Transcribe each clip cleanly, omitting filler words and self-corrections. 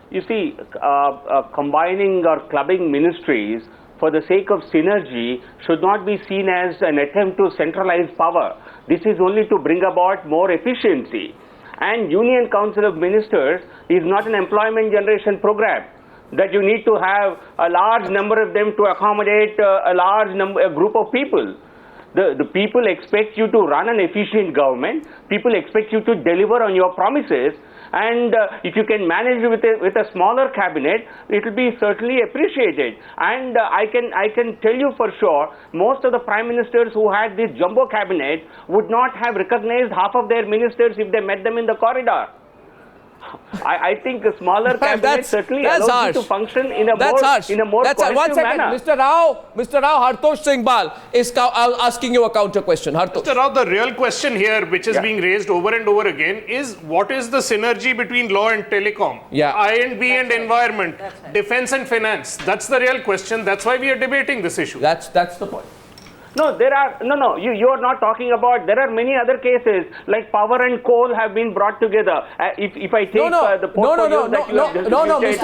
You see, combining or clubbing ministries for the sake of synergy should not be seen as an attempt to centralize power. This is only to bring about more efficiency. And Union Council of Ministers is not an employment generation program that you need to have a large number of them to accommodate a group of people. The people expect you to run an efficient government. People expect you to deliver on your promises. And if you can manage with a smaller cabinet, it will be certainly appreciated. And I can tell you for sure, most of the prime ministers who had this jumbo cabinet would not have recognized half of their ministers if they met them in the corridor. I think a smaller cabinet certainly allows you to function in a more cohesive manner. Mr. Rao, Hartosh Singh Bal is asking you a counter question. Hartosh. Mr. Rao, the real question here, which is being raised over and over again, is what is the synergy between law and telecom, I&B and environment, defense and finance? That's the real question. That's why we are debating this issue. That's the point. No, you are not talking about, there are many other cases, like power and coal have been brought together. If I take the portfolio that you have just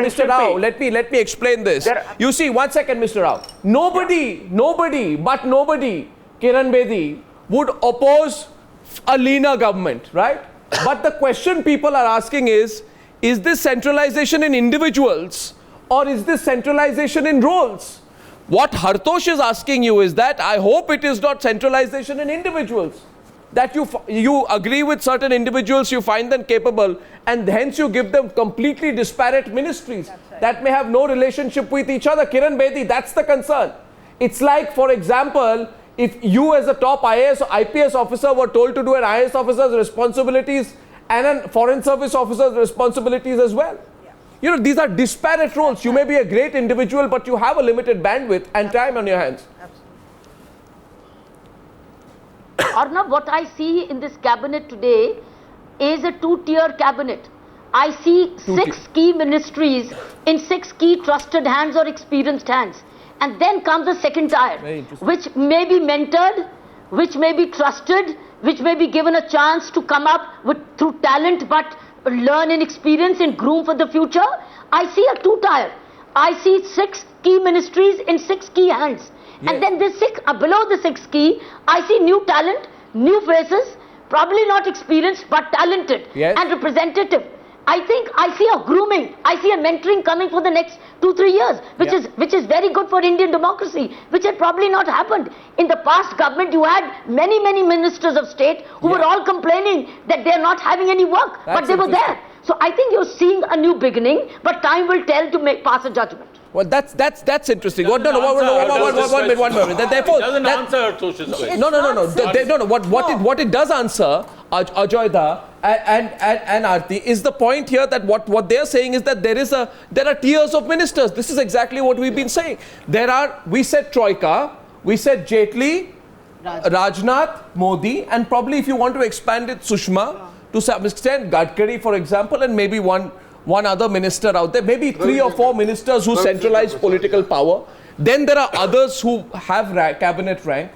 Mr. Rao, let me explain this. You see, 1 second, Mr. Rao. Nobody, Kiran Bedi, would oppose a leaner government, right? But the question people are asking is this centralization in individuals or is this centralization in roles? What Hartosh is asking you is that I hope it is not centralization in individuals. That you agree with certain individuals, you find them capable, and hence you give them completely disparate ministries that may have no relationship with each other. Kiran Bedi, that's the concern. It's like, for example, if you as a top IAS or IPS officer were told to do an IAS officer's responsibilities and a foreign service officer's responsibilities as well. You know, these are disparate roles. You may be a great individual, but you have a limited bandwidth and time on your hands. Arnab, what I see in this cabinet today is a two-tier cabinet. I see 6 key ministries in 6 key trusted hands or experienced hands. And then comes a second tier, which may be mentored, which may be trusted, which may be given a chance to come up with through talent, but learn and experience and groom for the future. I see a two-tier. I see 6 key ministries in 6 key hands. Yes. And then this below the 6 key, I see new talent, new faces, probably not experienced but talented and representative. I think I see a grooming, I see a mentoring coming for the next 2-3 years, which is very good for Indian democracy, which had probably not happened. In the past government, you had many ministers of state who were all complaining that they are not having any work, but they were there. So I think you're seeing a new beginning, but time will tell to pass a judgment. Well, that's interesting. One moment. Therefore, doesn't answer Hartosh's question. No. What it does answer, Ajoyda and Aarti, is the point here that what they are saying is that there are tiers of ministers. This is exactly what we've been saying. We said Troika, we said Jaitley, Rajnath, Modi, and probably if you want to expand it, Sushma, to some extent, Gadkari, for example, and maybe one other minister out there, maybe 3 or 4 ministers who centralize political power. Then there are others who have cabinet rank.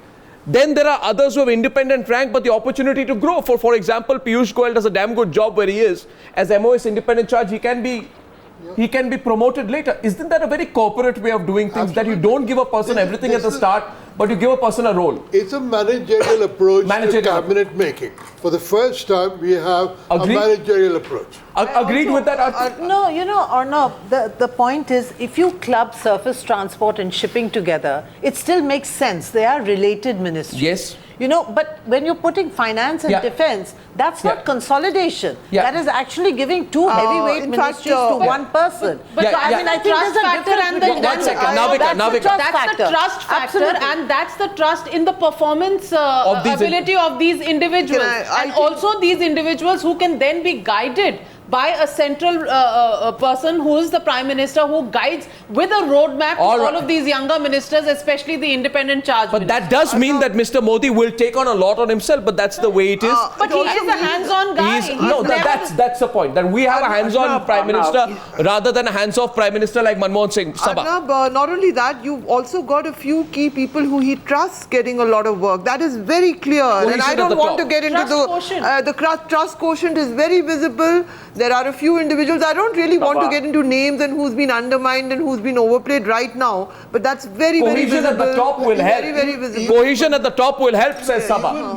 Then there are others who have independent rank but the opportunity to grow. For example, Piyush Goyal does a damn good job where he is. As MOS independent charge, he can be promoted later. Isn't that a very corporate way of doing things? Absolutely. That you don't give a person everything at the start, but you give a person a role? It's a managerial approach to cabinet making. For the first time, we have a managerial approach. Agreed with that? No, Arnab, the point is, if you club surface transport and shipping together, it still makes sense. They are related ministries. Yes. But when you're putting finance and defense, that's not consolidation. That is actually giving 2 heavyweight ministries to one person. But I think there's a difference. That's the trust factor, and that's the trust in the performance ability of these individuals. And also these individuals who can then be guided by a central person who is the Prime Minister, who guides with a roadmap to all of these younger ministers, especially the independent charge But that does mean that Mr. Modi will take on a lot on himself, but that's the way it is. But he is a hands-on guy. That's the point, that we have a hands-on Prime Minister rather than a hands-off Prime Minister like Manmohan Singh. Arnab, not only that, you've also got a few key people who he trusts getting a lot of work. That is very clear. And I don't want to get into the trust quotient is very visible. There are a few individuals. I don't really want to get into names and who's been undermined and who's been overplayed right now. But that's very, very visible. Cohesion at the top will help. Very, very visible. Cohesion at the top will help, says Sabha.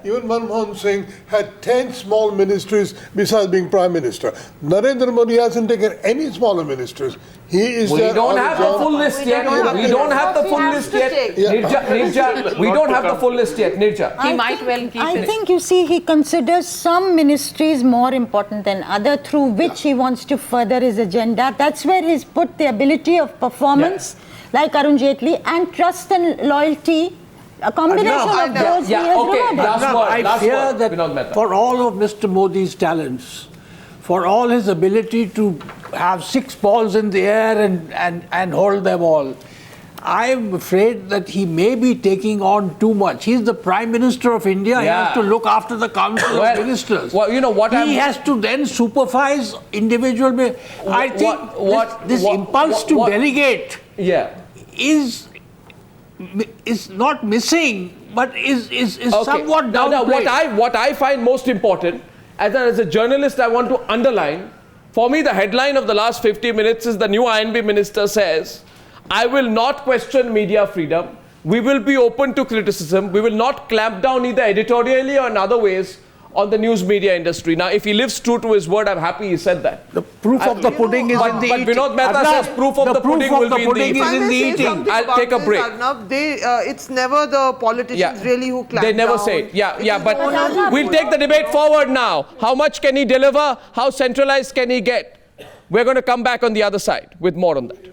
Even Manmohan Singh had 10 small ministries besides being Prime Minister. Narendra Modi hasn't taken any smaller ministers. We don't have the full list yet. We don't have the full list yet. Nirja, we don't have the full list yet. Nirja. He might well keep it. I think, you see, he considers some ministries more important than other through which he wants to further his agenda. That's where he's put the ability of performance, like Arun Jaitley, and trust and loyalty. A combination of those he has known about. I fear that for all of Mr. Modi's talents, for all his ability to have 6 balls in the air and hold them all, I'm afraid that he may be taking on too much. He's the Prime Minister of India. He has to look after the Council of Ministers. Well, you know what he has to then supervise individual. I think this impulse to delegate is not missing, but is somewhat downplayed. What I find most important, as a journalist, I want to underline, for me the headline of the last 50 minutes is the new INB minister says, I will not question media freedom. We will be open to criticism. We will not clamp down either editorially or in other ways on the news media industry. Now, if he lives true to his word, I'm happy he said that. The proof of the pudding is in the eating. But Vinod Mehta says proof of the pudding will be in the eating. I'll take a break. It's never the politicians really who clamp down. They never say it. But we'll take the debate forward now. How much can he deliver? How centralized can he get? We're going to come back on the other side with more on that.